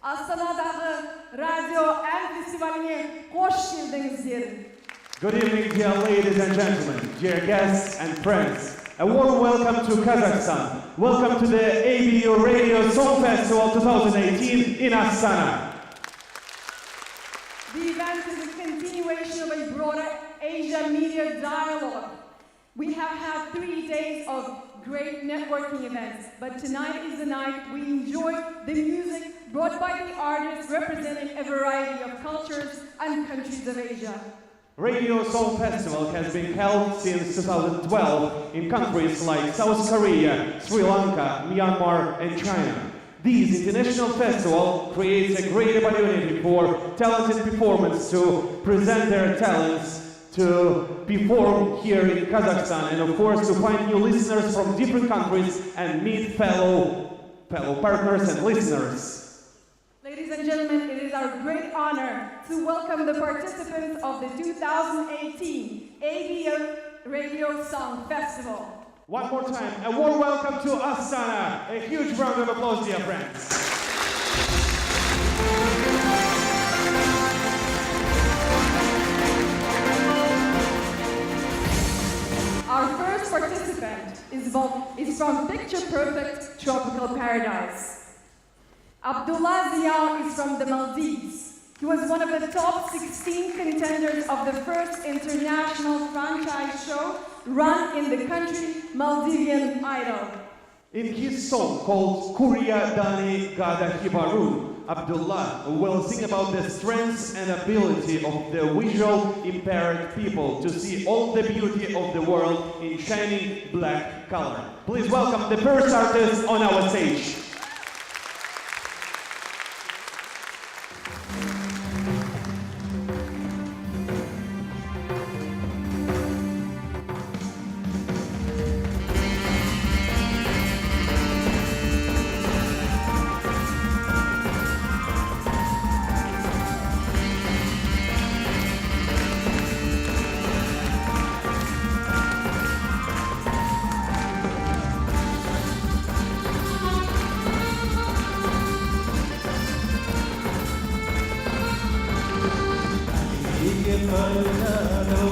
Astana'daki Radyo M Festivali'ne hoş geldinizler. Good evening, dear ladies and gentlemen, dear guests and friends. A warm welcome to Kazakhstan. Welcome to the ABU Radio Song Festival 2018 in Astana. The event is a continuation of a broader Asia media dialogue. We have had 3 days of great networking events, but tonight is the night we enjoy the music brought by the artists representing a variety of cultures and countries of Asia. Radio Song Festival has been held since 2012 in countries like South Korea, Sri Lanka, Myanmar and China. This international festival creates a great opportunity for talented performers to present their talents, to perform here in Kazakhstan, and of course to find new listeners from different countries and meet fellow partners and listeners. Ladies and gentlemen, it is our great honor to welcome the participants of the 2018 ABU Radio Song Festival. One more time, a warm welcome to Astana. A huge round of applause, dear friends. Our first participant is from Picture Perfect Tropical Paradise. Abdullah Zia is from the Maldives. He was one of the top 16 contenders of the first international franchise show run in the country, Maldivian Idol. In his song called Kuria Dani Gada Hibarun, Abdullah will sing about the strengths and ability of the visual impaired people to see all the beauty of the world in shining black color. Please welcome the first artist on our stage. Bolu bache pale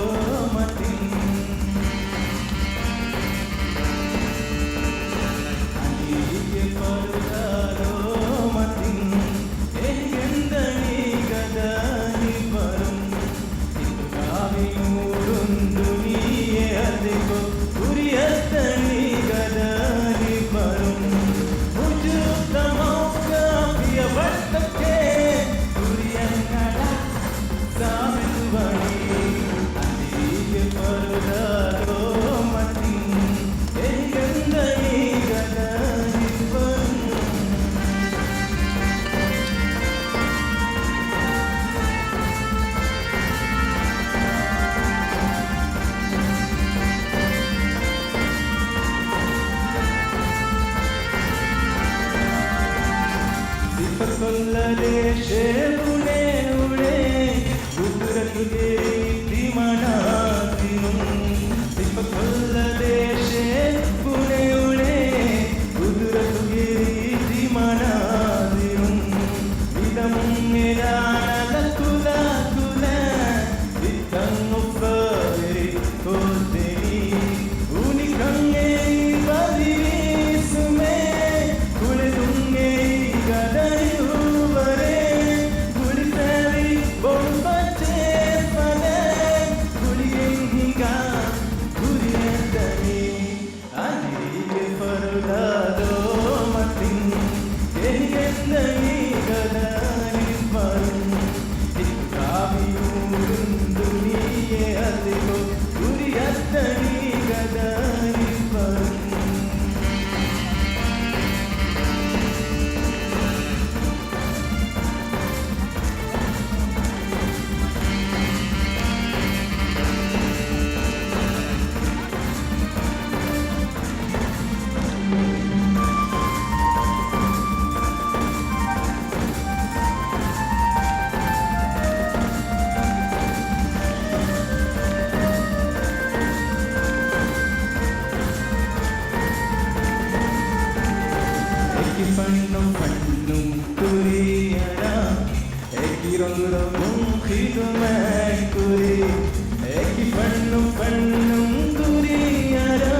പെണ്ണും പെണ്ണും കുരിയരാ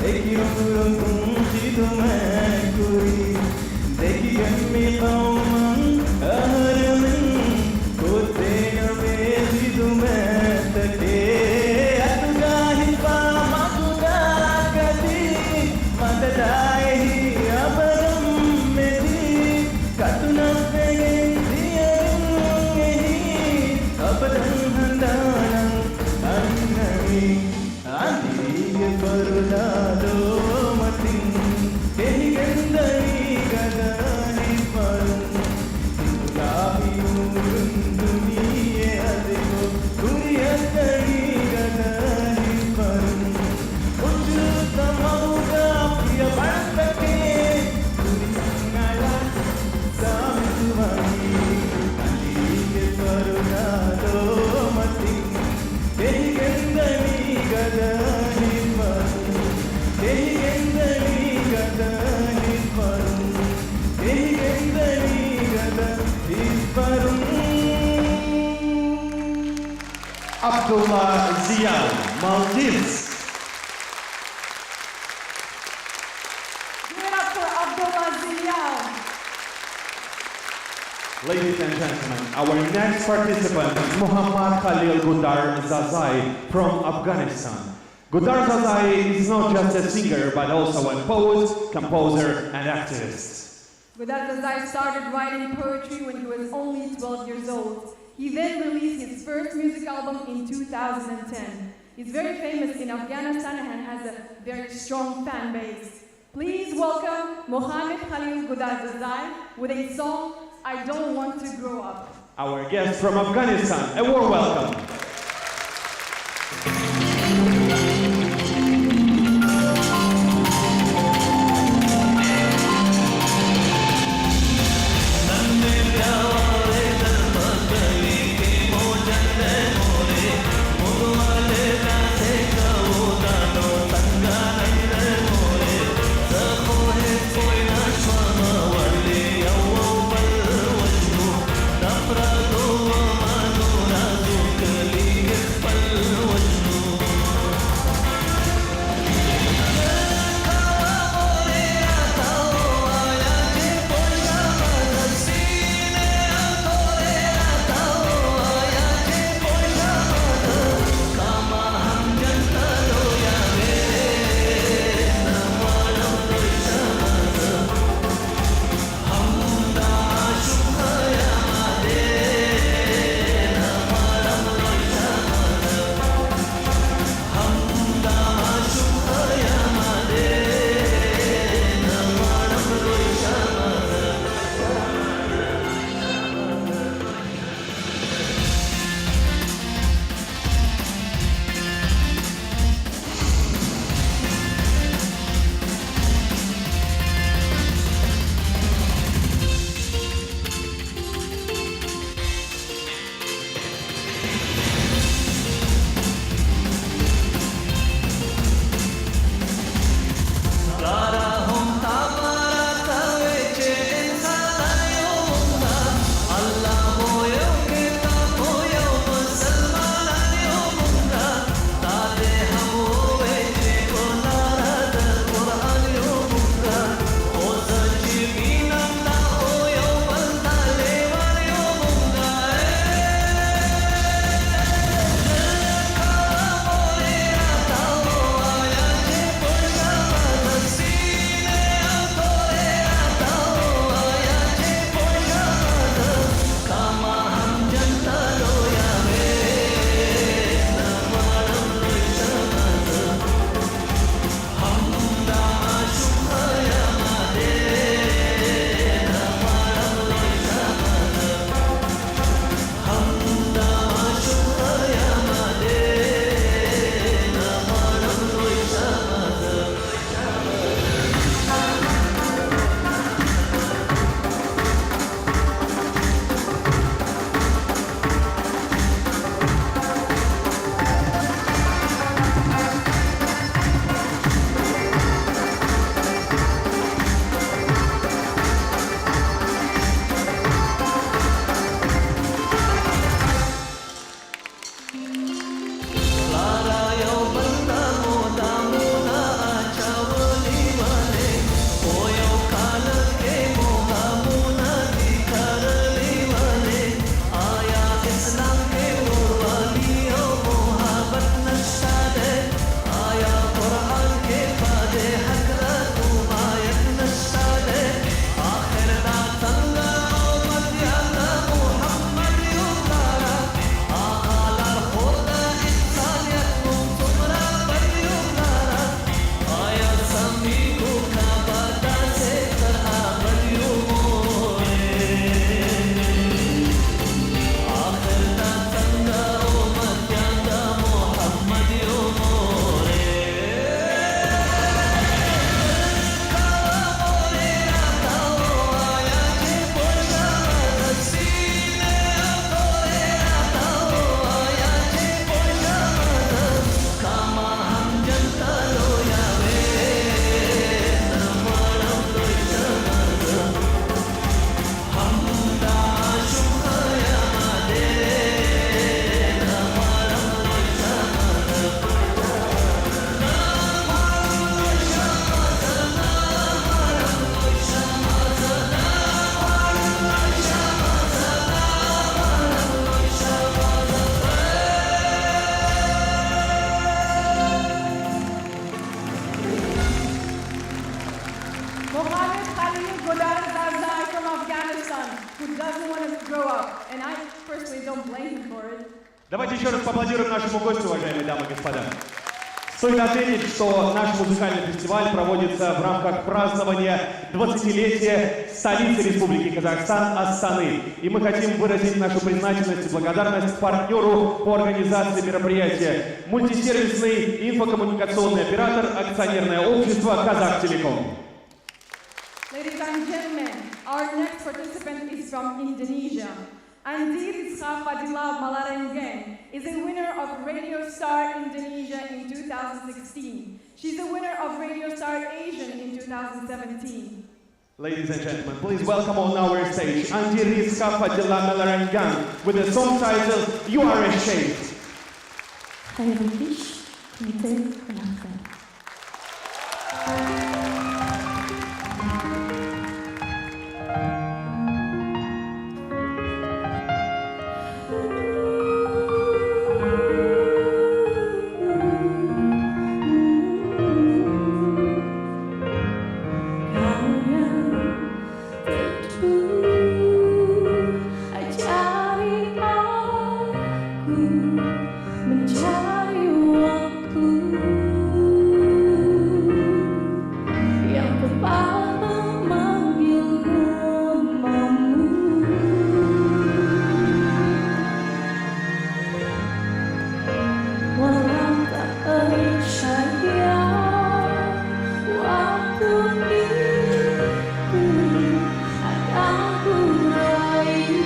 എക്കിയൊന്നും ചിതുമക്കുരി ദഹിയമ്മി കൗമം അഹരമൻ കൊത്തേനമേ ചിതുമത്തേ അതുഗാഹി പാമകുരാകതി മദദായി അബരം merry കതുനപ്പേ അബരം ഹന്ദാനം അന്നമി ആദിയെ പരുലാലോ Mathin എഹിഗന്ദനി ഗദനി പരും ഗാഹിയൂരും ദുനിയെ അതിഗോ കുരിയത്തനി ഗദനി പരും ഉജ്ജുതമൗഗ Priya ഭക്തേ കുരിയങ്ങള സാമിതുവനി ആദിയെ പരുലാലോ Mathin എഹിഗന്ദനി ഗദനി പരും എഹിഗന്ദനി ഗദനി പരും എഹിഗന്ദനി ഗദനി പരും Abdullah Zial, Maldives. Give it up for Abdullah Zial. Ladies and gentlemen, our next participant is Muhammad Khalil Gundar Zazai from Afghanistan. Gundar Zazai is not just a singer but also a poet, composer and activist. Gundar Zazai started writing poetry when he was only 12 years old. He then released his first music album in 2010. He's very famous in Afghanistan and has a very strong fan base. Please welcome Mohammed Khalil Gundar Zazai with a song, I Don't Want to Grow Up. Our guest from Afghanistan, a warm welcome. Nafra do amanu razu kali grow up, and I personally don't blame him for it. Давайте еще раз поаплодируем нашему гостю, уважаемые дамы и господа. Стоит отметить, что наш музыкальный фестиваль проводится в рамках празднования 20-летия столицы Республики Казахстан Астаны. И мы хотим выразить нашу признательность и благодарность партнеру по организации мероприятия – мультисервисный инфокоммуникационный оператор акционерное общество «Казахтелеком». Ladies and gentlemen, our next participant is from Indonesia. Andir Fadila Malarengen is a winner of Radio Star Indonesia in 2016. She's a winner of Radio Star Asian in 2017. Ladies and gentlemen, please welcome on our stage Andir Fadila Malarengen with a song titled You Are a Shade. Hayırlış, Komite Konaklar. Mencari waktu yang tepat memanggil namamu. Walau tak percaya waktu itu akan ku raih.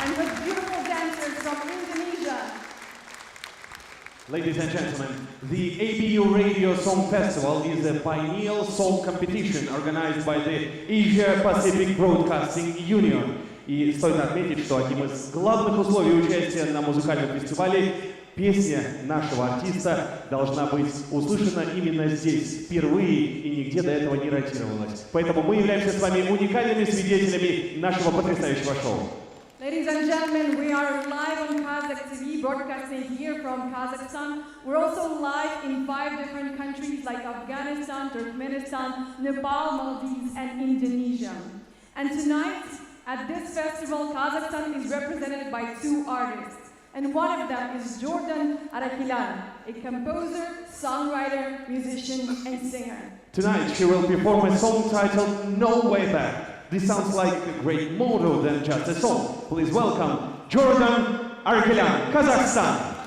and her beautiful dancers from Indonesia. Ladies and gentlemen, The ABU Radio Song Festival is a biennial song competition organized by the Asia Pacific Broadcasting Union. И стоит отметить, что одним из главных условий участия на музыкальном фестивале песня нашего артиста должна быть услышана именно здесь, впервые, и нигде до этого не ротировалась. Поэтому мы являемся с вами уникальными свидетелями нашего потрясающего шоу. Ladies and gentlemen, we are live on Kazakh TV, broadcasting here from Kazakhstan. We're also live in 5 different countries like Afghanistan, Turkmenistan, Nepal, Maldives, and Indonesia. And tonight, at this festival, Kazakhstan is represented by 2 artists. And one of them is Jordan Arakilan, a composer, songwriter, musician, and singer. Tonight she will perform a song titled No Way Back. This sounds like a great motto than just a song. Please welcome Jordan Arakilan, Kazakhstan.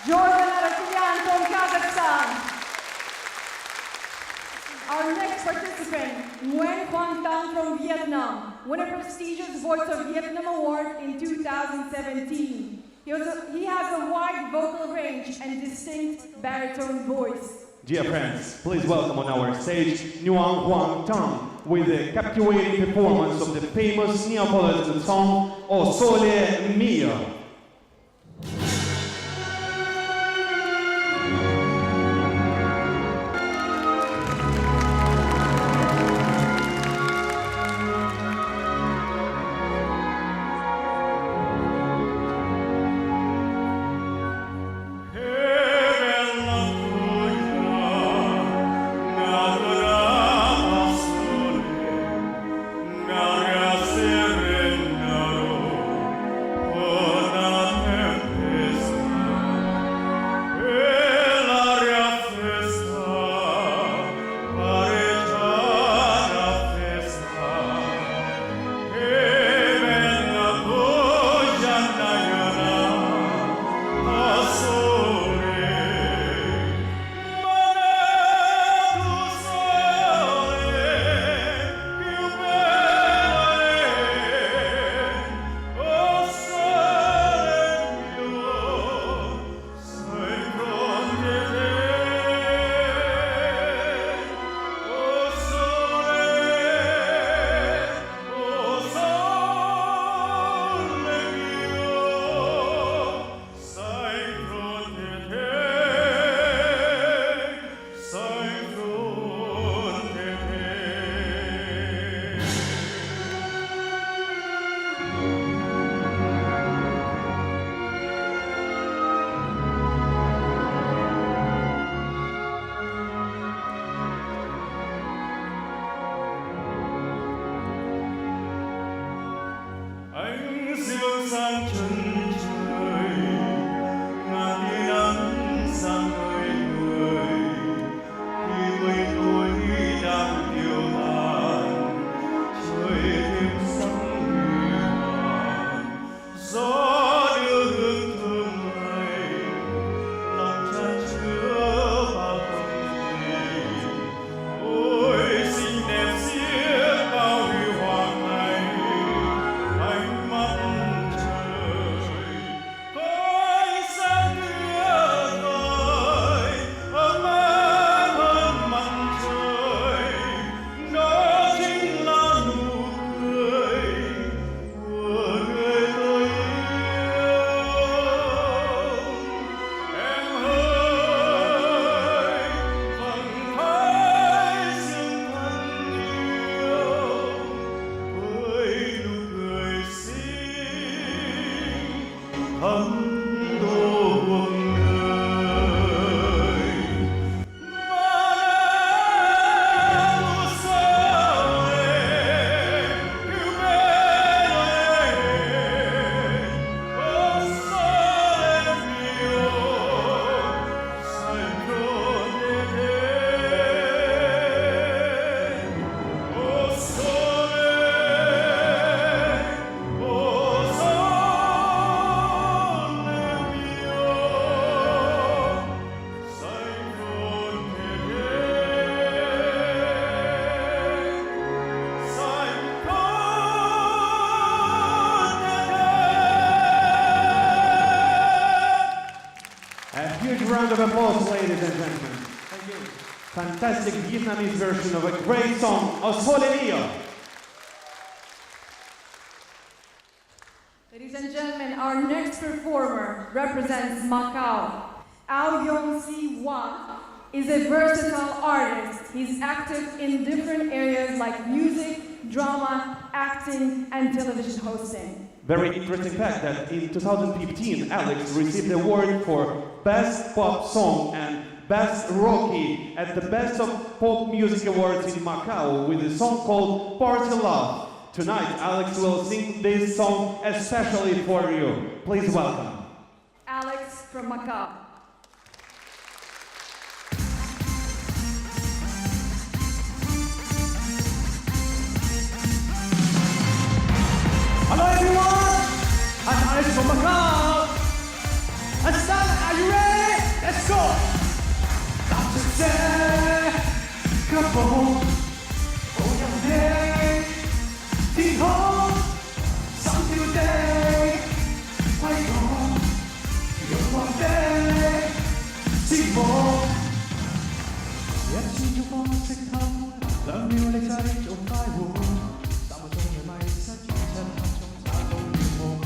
Jordan Arakilan from Kazakhstan. Our next participant, Nguyen Quang Tam from Vietnam, won a prestigious Voice of Vietnam Award in 2017. He has a wide vocal range and distinct baritone voice. Dear friends, please welcome on our stage Nguyen Quang Tam with a captivating performance of the famous Neapolitan song O Sole Mio. nhạc chân trời ngàn tia nắng sang nơi người khi mây tối đang tiêu tan trời thêm sáng như hoàng gió đưa hương thơm này lòng chan chứa bao tâm tình ôi xinh đẹp xiết bao huy hoàng này ánh mắt trời có ánh sáng tuyệt vời ấm áp hơn mặt trời đó chính là nụ cười của người tôi yêu em ơi vầng thái dương thân yêu với nụ cười xinh thắm đô cuộc đời Mano sole più bello oh sole mio sempre con te oh sole A huge round of applause, ladies and gentlemen. Thank you. Fantastic Vietnamese version of a great song, O Sole Mio. Ladies and gentlemen, our next performer represents Macau. Ao Yong Si Wan is a versatile artist. He's active in different areas like music, drama, acting, and television hosting. Very interesting fact that in 2015, Alex received the award for Best Pop Song and Best Rookie at the Best of Pop Music Awards in Macau with a song called Party Love. Tonight, Alex will sing this song especially for you. Please welcome. Alex from Macau. Hello everyone, I'm Alex from Macau. And Stan, are you ready? Let's go! Đọc thực tế, khắp phố, phố nhạc đêm, thiên hôn, sống tiêu tế, quay vòng,用光的寂寞。一千種方式偷，兩秒你製造快活，3個鐘嘅迷失，於漆黑中找到了模糊。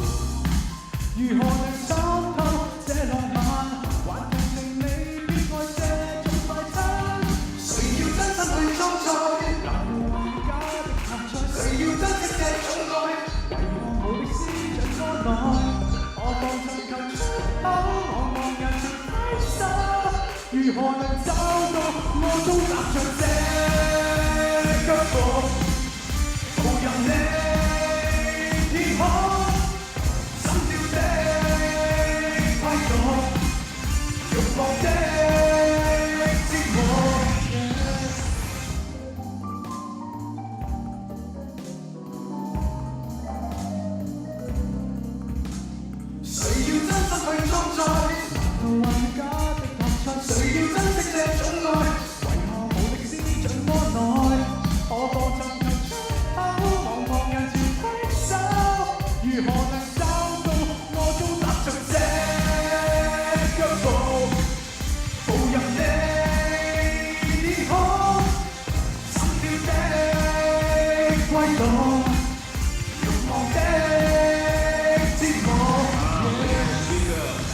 如何能找透這浪漫？還同情你別愛這種快餐。誰要真心去裝載？難道還假的談趣？誰要珍惜這種愛？為何無力施盡安內？我當尋求出口，我望人像揮手。如何能找到我都踏着這腳步，步入你天空，心跳的悸動，欲望的折磨。誰要真心去裝載？難道還假的談趣？誰要珍惜這種愛？為何無力施盡安內？我放尋求出口，茫人前揮手。如何能找到我都踏着這腳步，步入你天空，心跳的悸動，欲望的折磨。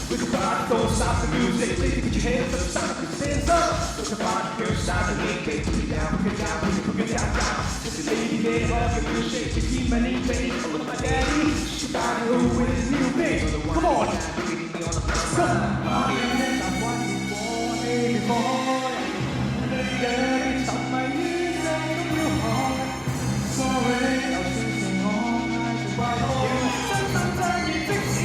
With the body, don't stop the music. Please put your hands up, stop your hands up. With the body, girl, stop the knee, can't put it down, put it down, down. Just a lady there, love your real shape. You keep my knee, baby. I look my daddy. She got it over with his new thing. Come on. Go. I'm watching for baby boy. Lady, stop my knees and your heart. Sorry, I'll sing all night. Why don't you?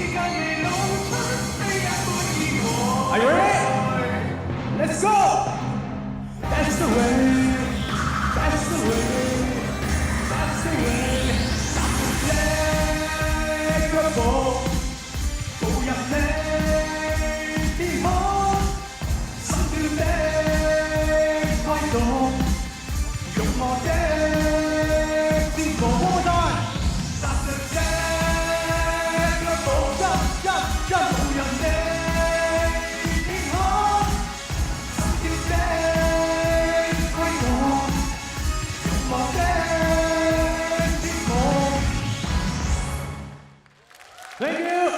Thank you!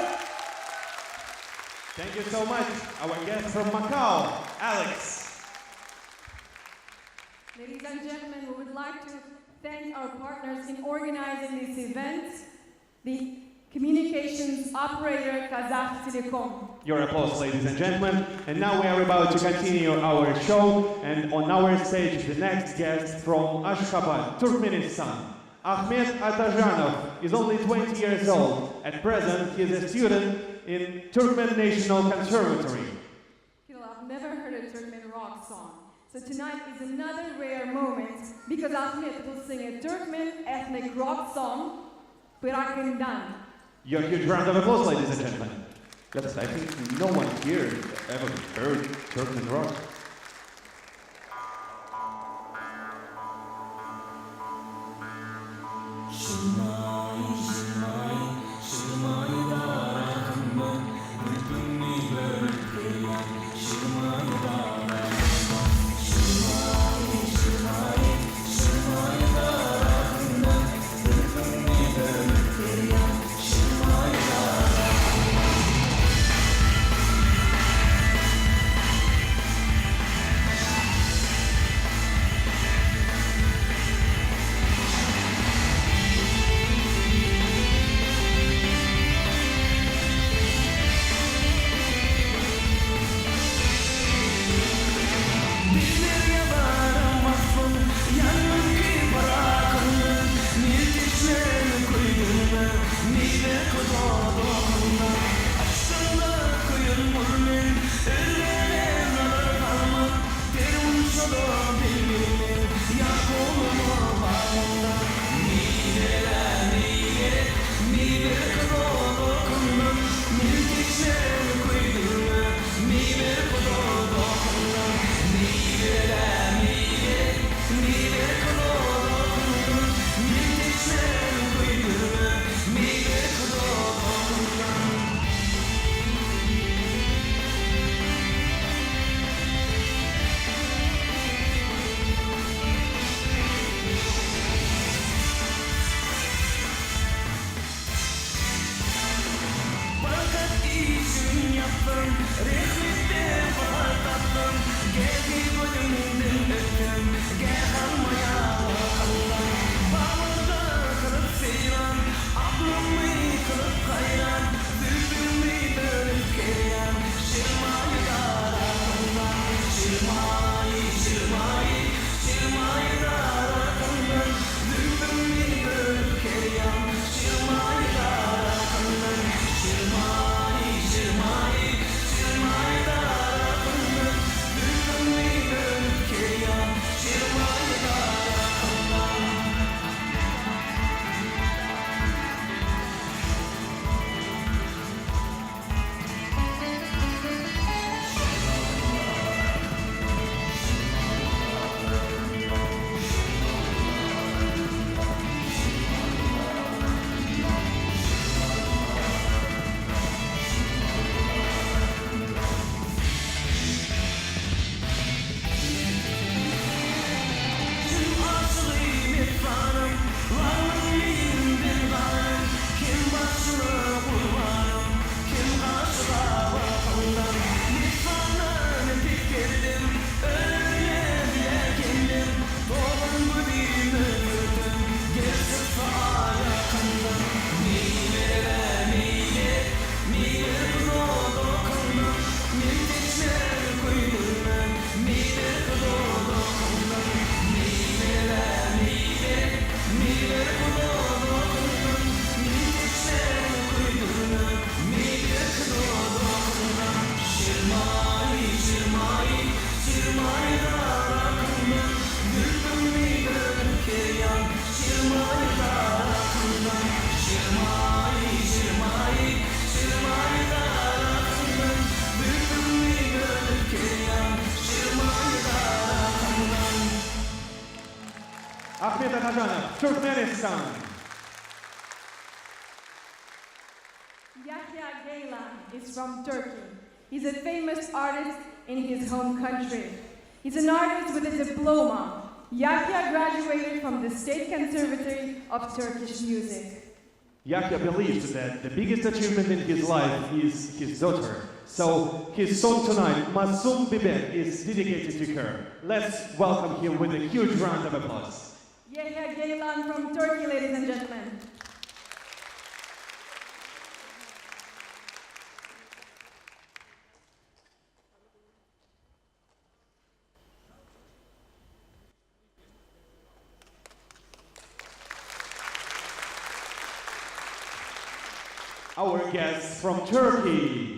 Thank you so much, our guest from Macau, Alex. Ladies and gentlemen, we would like to thank our partners in organizing this event, the communications operator Kazakh Telecom. Your applause, ladies and gentlemen. And now we are about to continue our show. And on our stage, the next guest from Ashgabat, Turkmenistan. Ahmet Atajanov is only 20 years old. At present, he is a student in Turkmen National Conservatory. I've never heard a Turkmen rock song. So tonight is another rare moment because Ahmet will sing a Turkmen ethnic rock song, Bırakından. Your huge round of applause, ladies and gentlemen. Yes, I think no one here ever heard Turkmen rock. Ahmet Atajanov, Turkmenistan. Yahya Geylan is from Turkey. He's a famous artist in his home country. He's an artist with a diploma. Yahya graduated from the State Conservatory of Turkish Music. Yahya believes that the biggest achievement in his life is his daughter. So his song tonight, Masum Bibek, is dedicated to her. Let's welcome him with a huge round of applause. Yahya Geylan from Turkey, ladies and gentlemen. Our guests from Turkey.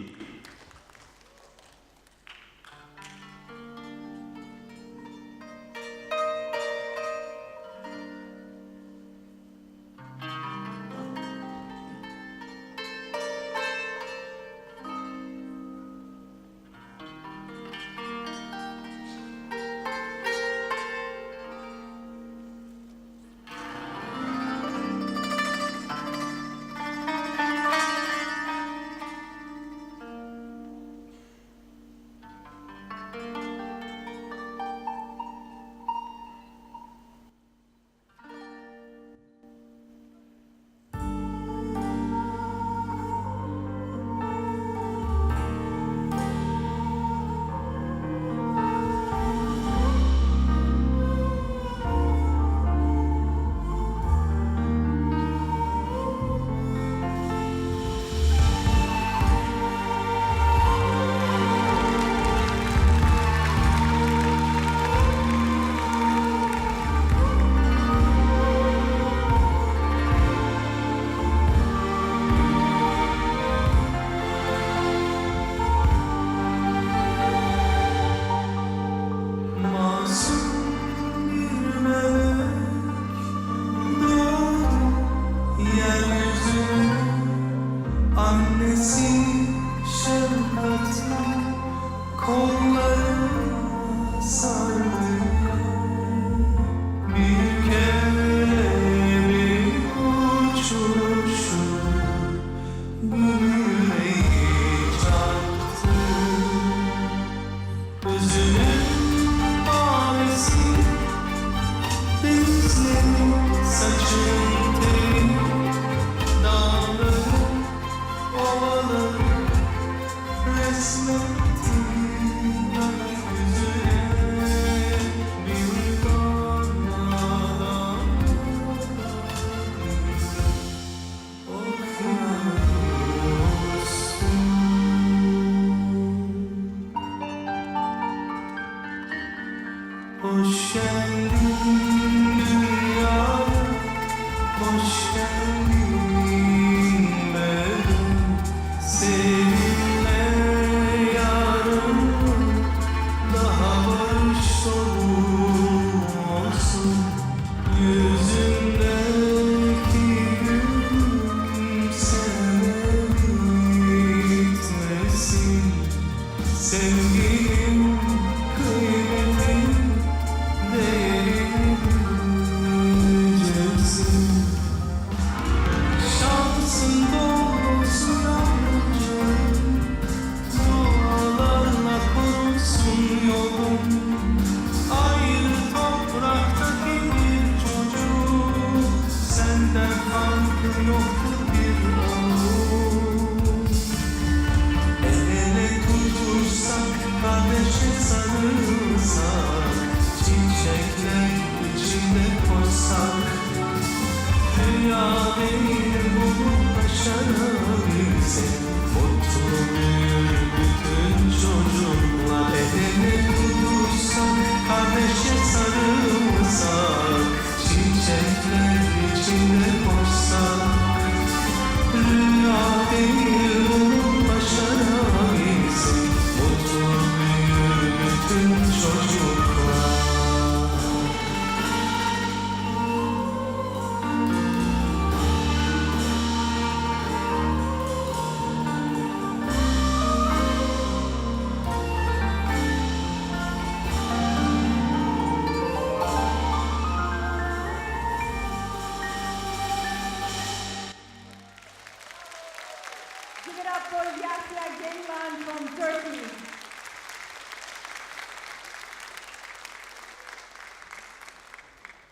Hoş geldin dünya, hoş geldin benim. Seninle yarın daha barış dolu olsun. Yüzündeki gülümseme bitmesin. Sevgilim kıymetin değerini bileceksin. Şansın bol olsun yavrucuğum, dualarla korusun yolun. Ayrı topraktaki bir çocuk, senden farkı yoktur bir oğlum. El ele tutuşsak, kardeşe sarılsak, çiçekler içinde koysak, dünya değil bunu başarabilsek, mutlu büyür bütün çocuklar. El ele tutuşsak, kardeşe sarılsak, çiçekler içinde koysak, dünya değil bunu başarabilsek, mutlu büyür bütün çocuklar. Give it up for Yahya Geylan from Turkey.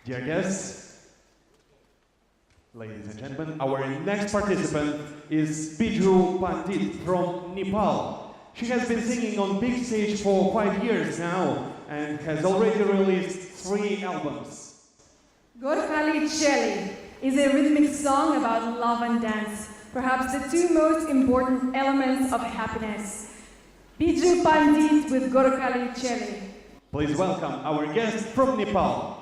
Dear guests, Ladies and gentlemen, our next participant is Biju Pandit from Nepal. She has been singing on big stage for 5 years now and has already released 3 albums. Gorkhali Cheli is a rhythmic song about love and dance, perhaps the 2 most important elements of happiness. Biju Pandit with Gorkhali Cheli. Please welcome our guest from Nepal.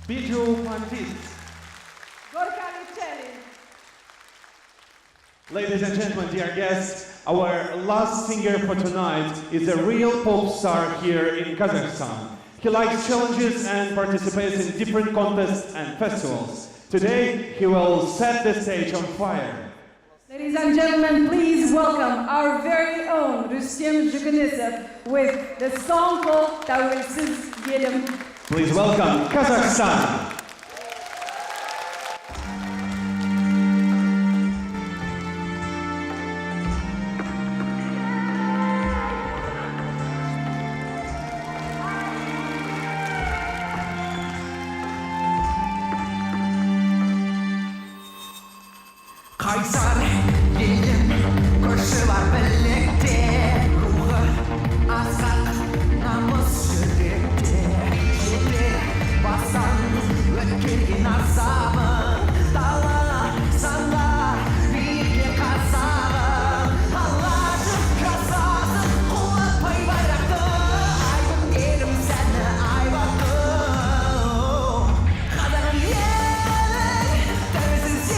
Biju Pandit. Gorkhali Cheli. Ladies and gentlemen, dear guests, our last singer for tonight is a real pop star here in Kazakhstan. He likes challenges and participates in different contests and festivals. Today, he will set the stage on fire. Ladies and gentlemen, please welcome our very own Rustem Zhuganitsev with the song called Tavırsız Yelim. Please welcome Kazakhstan. Kaysar gelin koşu var bellekte ruhu aslan namus yürekte şimdi basan ökülgin azabı dağlara sana bir kazabı Allah'ın kazası kuvvet pay bayraktı aydın yerim seni ay baktı kadarın yerim tersiz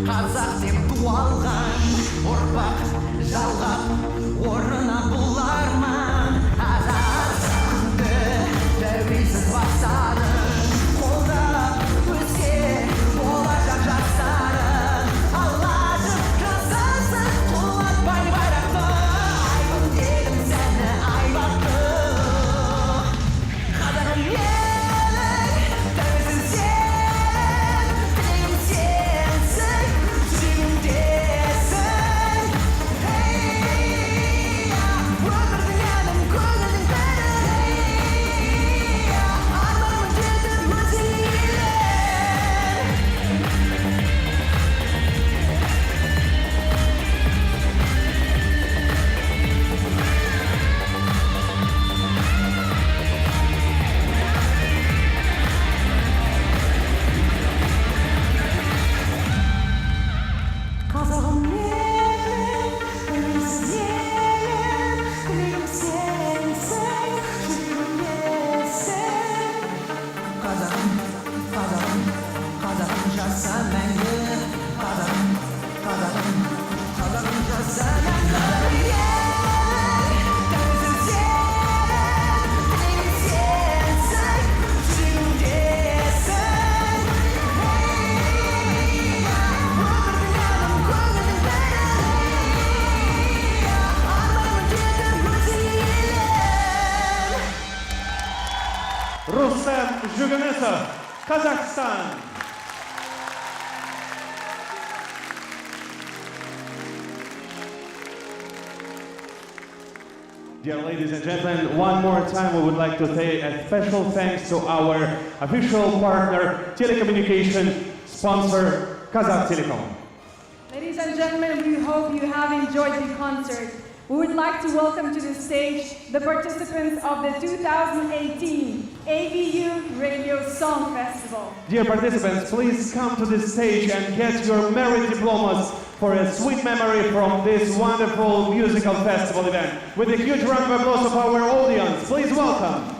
Қазақ деп туалған ұрпақ жалғап орнына бұларман азат күнді тәуелсіз бастарын қолдап өссе болашақ жастарын алашым жасасы құлатпай байрақты айбын дедім сені айбақты қадірім елің тәуелсіз Rustem Zhuganetsov, Kazakhstan. Dear ladies and gentlemen, one more time we would like to say a special thanks to our official partner, telecommunication sponsor, Kazakh Telecom. Ladies and gentlemen, we hope you have enjoyed the concert. We would like to welcome to the stage the participants of the 2018 AVU Radio Song Festival. Dear participants, please come to this stage and get your merit diplomas for a sweet memory from this wonderful musical festival event. With a huge round of applause of our audience, please welcome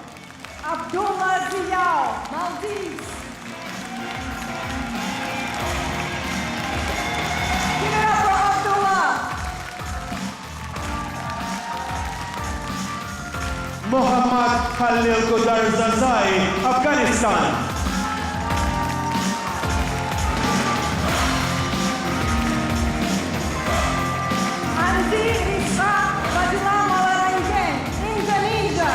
Abdullah Ziya, Maldives. Give it up for Abdullah. Muhammad Khalil Kudarzazai, Afghanistan. Andi Rizqa Fadila Malarangen, Indonesia.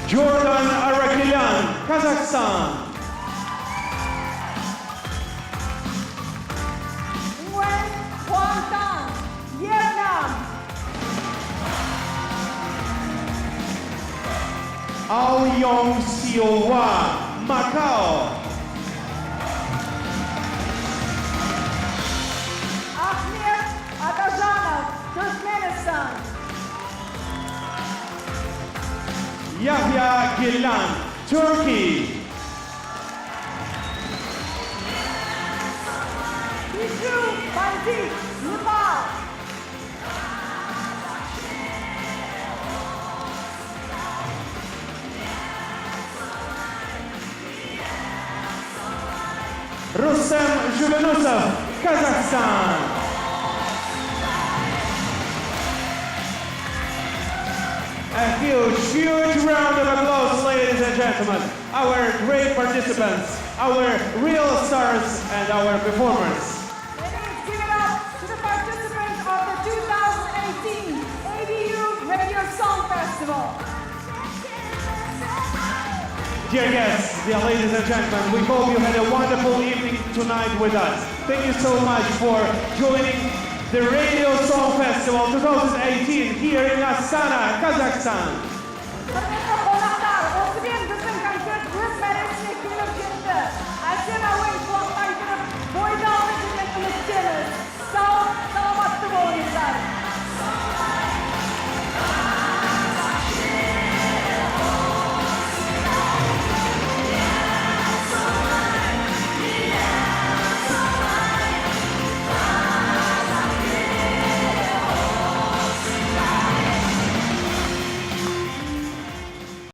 Jordan Arakilian, Kazakhstan. Nguyen Quang Tan, Vietnam. Ao Yong Siu Hwa, Macau. Ahmet Atajanov, Turkmenistan. Yahya Gilan, Turkey. Yusuf Maldives, Nepal. Rustem Zhuvenusov, Kazakhstan. A huge round of applause, ladies and gentlemen. Our great participants, our real stars, and our performers. Ladies, give it up to the participants of the 2018 ABU Radio Song Festival. Dear guests, dear ladies and gentlemen, we hope you had a wonderful evening tonight with us. Thank you so much for joining the Radio Song Festival 2018 here in Astana, Kazakhstan. Hürmetli konaklar, 31 bizim konsert grup merkezine kıyılıp gitti. Asena Wing